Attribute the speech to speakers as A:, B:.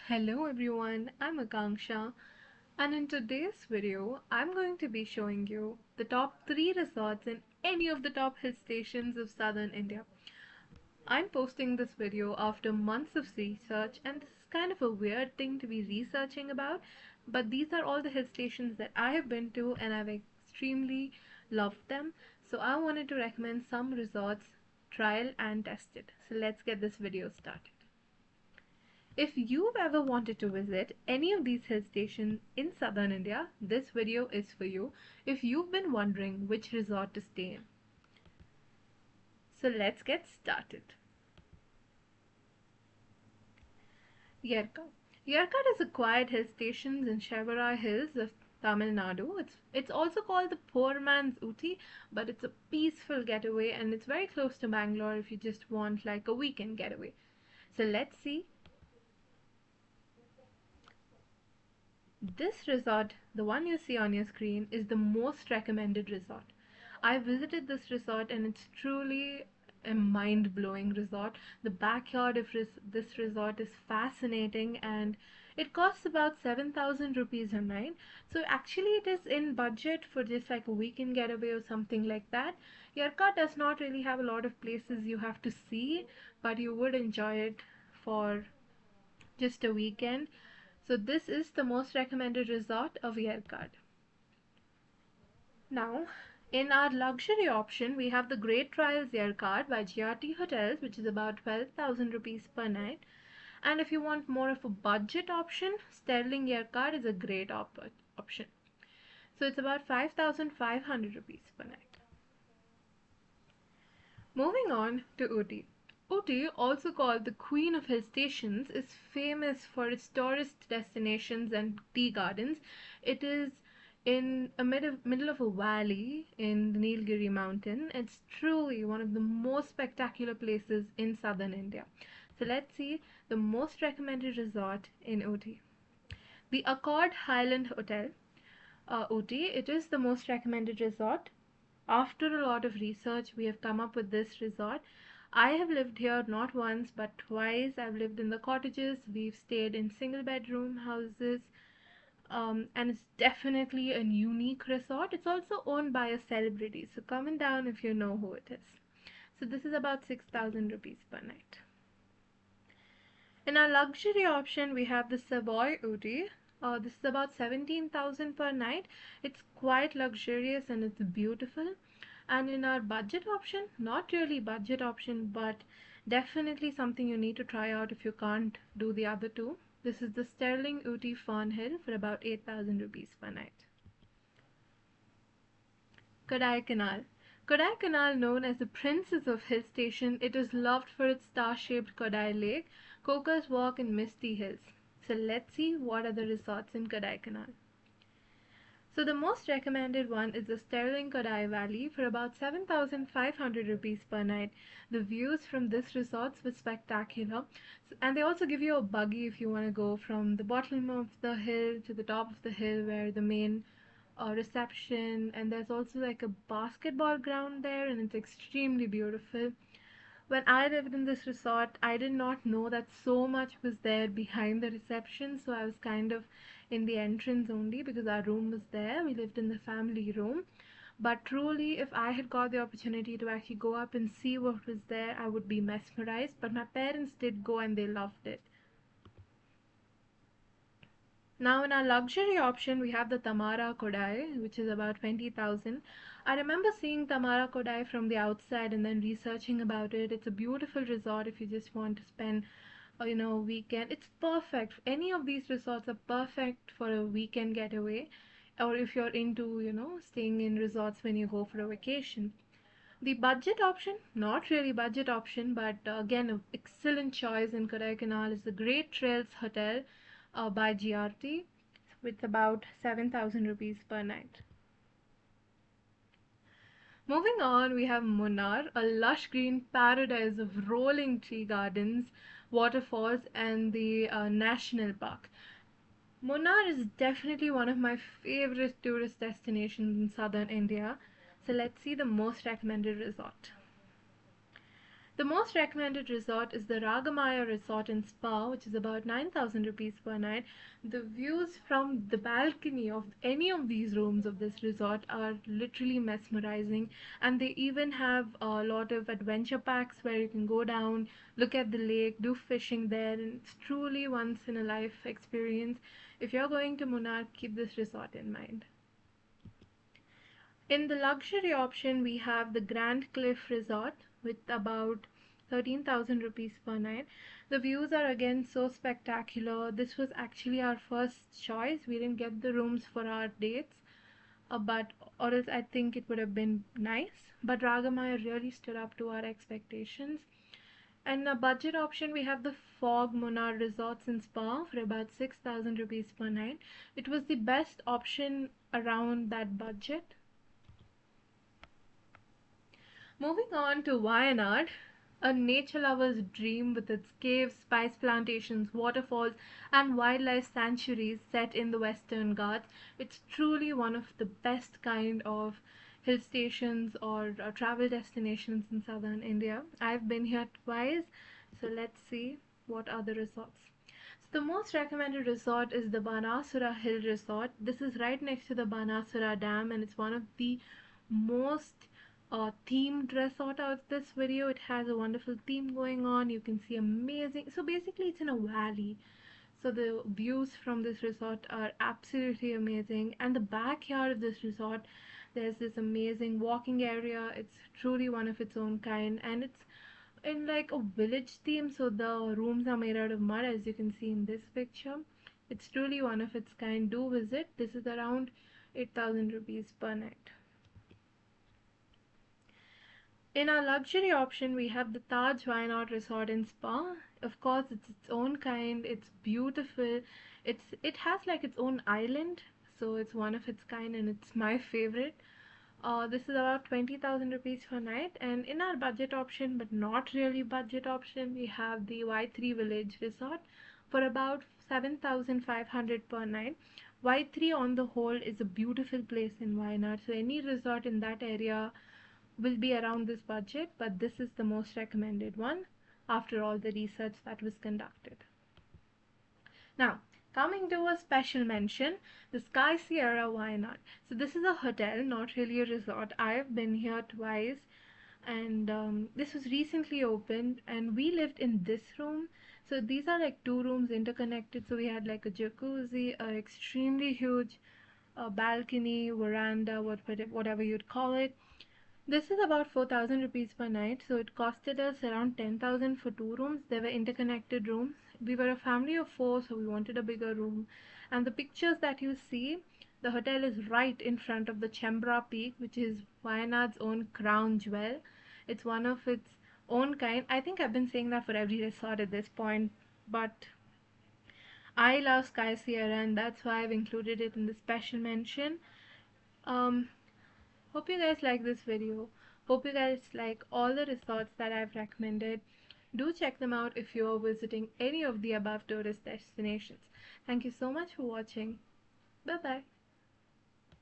A: Hello everyone, I'm Akanksha, and in today's video I'm going to be showing you the top 3 resorts in any of the top hill stations of southern India. I'm posting this video after months of research, and this is kind of a weird thing to be researching about, but these are all the hill stations that I have been to and I've extremely loved them. So I wanted to recommend some resorts, trial and tested. So let's get this video started. If you've ever wanted to visit any of these hill stations in southern India, this video is for you if you've been wondering which resort to stay in. So let's get started. Yercaud. Yercaud is a quiet hill station in Shevarai Hills of Tamil Nadu. It's also called the poor man's Ooty, but it's a peaceful getaway and it's very close to Bangalore if you just want like a weekend getaway. So let's see. This resort, the one you see on your screen, is the most recommended resort. I visited this resort and it's truly a mind-blowing resort. The backyard of this resort is fascinating and it costs about 7,000 rupees a night. So actually it is in budget for just like a weekend getaway or something like that. Yercaud does not really have a lot of places you have to see, but you would enjoy it for just a weekend. So this is the most recommended resort of Yercaud. Now, in our luxury option, we have the Great Trials Yercaud by GRT Hotels, which is about 12,000 rupees per night. And if you want more of a budget option, Sterling Yercaud is a great option. So it's about 5,500 rupees per night. Moving on to Ooty. Ooty, also called the Queen of Hill Stations, is famous for its tourist destinations and tea gardens. It is in a middle of a valley in the Nilgiris mountain. It's truly one of the most spectacular places in southern India. So let's see the most recommended resort in Ooty. The Accord Highland Hotel, Ooty. It is the most recommended resort. After a lot of research, we have come up with this resort. I have lived here not once but twice. I've lived in the cottages, we've stayed in single bedroom houses, and it's definitely a unique resort. It's also owned by a celebrity, so comment down if you know who it is. So this is about 6,000 rupees per night. In our luxury option, we have the Savoy Ooty. This is about 17,000 per night. It's quite luxurious and it's beautiful. And in our budget option, not really budget option, but definitely something you need to try out if you can't do the other two. This is the Sterling Ooty Fernhill for about 8,000 rupees per night. Kodaikanal. Kodaikanal, known as the Princess of Hill Station, it is loved for its star-shaped Kodai Lake, Coker's Walk and Misty Hills. So let's see what are the resorts in Kodaikanal. So the most recommended one is the Sterling Kodai Valley for about 7,500 rupees per night. The views from this resort were spectacular, and they also give you a buggy if you want to go from the bottom of the hill to the top of the hill where the main reception, and there's also like a basketball ground there and it's extremely beautiful. When I lived in this resort, I did not know that so much was there behind the reception, so I was kind of in the entrance only because our room was there. We lived in the family room. But truly, if I had got the opportunity to actually go up and see what was there, I would be mesmerized. But my parents did go and they loved it. Now in our luxury option, we have the Tamara Kodai, which is about 20,000. I remember seeing Tamara Kodai from the outside and then researching about it. It's a beautiful resort if you just want to spend, a weekend. It's perfect. Any of these resorts are perfect for a weekend getaway, or if you're into, staying in resorts when you go for a vacation. The budget option, not really budget option, but again, an excellent choice in Kodaikanal is the Great Trails Hotel by GRT with about 7,000 rupees per night. Moving on, we have Munnar, a lush green paradise of rolling tree gardens, waterfalls, and the national park. Munnar is definitely one of my favorite tourist destinations in southern India. So let's see the most recommended resort. The most recommended resort is the Ragamaya Resort and Spa, which is about 9,000 rupees per night. The views from the balcony of any of these rooms of this resort are literally mesmerizing, and they even have a lot of adventure packs where you can go down, look at the lake, do fishing there, and it's truly once in a life experience. If you're going to Munnar, keep this resort in mind. In the luxury option, we have the Grand Cliff Resort with about 13,000 rupees per night. The views are again so spectacular. This was actually our first choice. We didn't get the rooms for our dates, but or else I think it would have been nice. But Ragamaya really stood up to our expectations. And a budget option, we have the Fog Munnar Resorts and Spa for about 6,000 rupees per night. It was the best option around that budget. Moving on to Wayanad, a nature lover's dream with its caves, spice plantations, waterfalls, and wildlife sanctuaries set in the Western Ghats. It's truly one of the best kind of hill stations or travel destinations in southern India. I've been here twice, so let's see what are the resorts. So the most recommended resort is the Banasura Hill Resort. This is right next to the Banasura Dam, and it's one of the most themed resort out of this video. It has a wonderful theme going on. You can see amazing, so basically it's in a valley, so the views from this resort are absolutely amazing. And the backyard of this resort, there's this amazing walking area. It's truly one of its own kind, and it's in like a village theme, so the rooms are made out of mud, as you can see in this picture. It's truly one of its kind. Do visit. This is around 8,000 rupees per night. In our luxury option, we have the Taj Wayanad Resort and Spa. Of course, it's its own kind. It's beautiful. It has like its own island, so it's one of its kind, and it's my favorite. This is about 20,000 rupees per night. And in our budget option, but not really budget option, we have the Y3 Village Resort for about 7,500 per night. Y3 on the whole is a beautiful place in Wayanad, so any resort in that area will be around this budget, but this is the most recommended one after all the research that was conducted. Now, coming to a special mention, the Sky Sierra Wayanad. So this is a hotel, not really a resort. I have been here twice, and this was recently opened, and we lived in this room. So these are like two rooms interconnected. So we had like a jacuzzi, a extremely huge balcony, veranda, whatever you'd call it. This is about 4,000 rupees per night, so it costed us around 10,000 for two rooms. They were interconnected rooms. We were a family of four, so we wanted a bigger room. And the pictures that you see, the hotel is right in front of the Chembra Peak, which is Wayanad's own crown jewel. It's one of its own kind. I think I've been saying that for every resort at this point, but I love Sky Sierra, and that's why I've included it in the special mention. Um, Hope you guys like this video. Hope you guys like all the resorts that I've recommended. Do check them out if you are visiting any of the above tourist destinations. Thank you so much for watching. Bye bye.